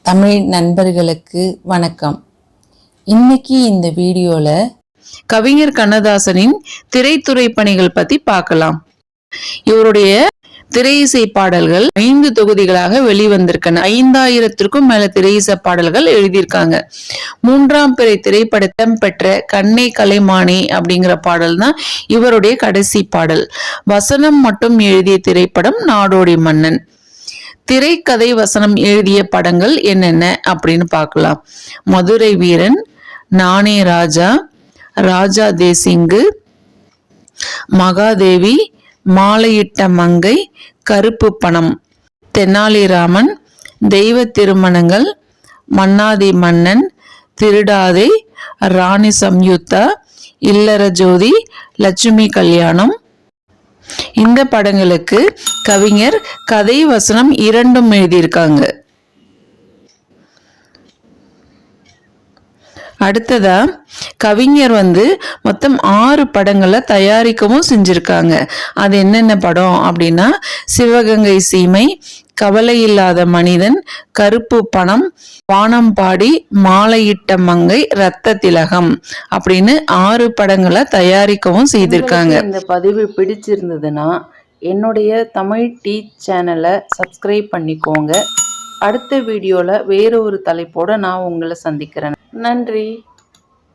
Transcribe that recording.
தமிழ் நண்பர்களுக்கு வணக்கம். இன்னைக்கு இந்த வீடியோல கவிஞர் கண்ணதாசனின் திரைத்துறை பணிகள் பத்தி பார்க்கலாம். இவருடைய திரையிசை பாடல்கள் 5 தொகுதிகளாக வெளிவந்திருக்கன. 5000த்திற்கும் மேல திரையிசை பாடல்கள் எழுதியிருக்காங்க. 3ஆம் பிறை திரைப்படத்தம் பெற்ற கண்ணே கலைமானே அப்படிங்கிற பாடல் தான் இவருடைய கடைசி பாடல். வசனம் மட்டும் எழுதிய திரைப்படம் நாடோடி மன்னன். திரைக்கதை வசனம் எழுதிய படங்கள் என்னென்ன அப்படின்னு பார்க்கலாம். மதுரை வீரன், நானே ராஜா, ராஜா தேசிங்கு, மகாதேவி, மாலையிட்ட மங்கை, கருப்பு பணம், தெனாலிராமன், தெய்வ திருமணங்கள், மன்னாதி மன்னன், திருடாதே, ராணி சம்யுக்தா, இல்லற ஜோதி, லட்சுமி கல்யாணம். இந்த படங்களுக்கு கவிஞர் கதை வசனம் 2ம் எழுதியிருக்காங்க. அடுத்ததா கவிஞர் மொத்தம் 6 படங்களை தயாரிக்கவும் செஞ்சிருக்காங்க. அது என்னென்ன படம் அப்படின்னா, சிவகங்கை சீமை, கவலை இல்லாத மனிதன், கருப்பு பணம், வானம்பாடி, மாலையிட்ட மங்கை, ரத்த திலகம் அப்படின்னு 6 படங்களை தயாரிக்கவும் செய்திருக்காங்க. இந்த பதிவு பிடிச்சிருந்ததுன்னா என்னுடைய தமிழ் சேனலை சப்ஸ்கிரைப் பண்ணிக்கோங்க. அடுத்த வீடியோல வேற ஒரு தலைப்போட நான் உங்களை சந்திக்கிறேன். நன்றி.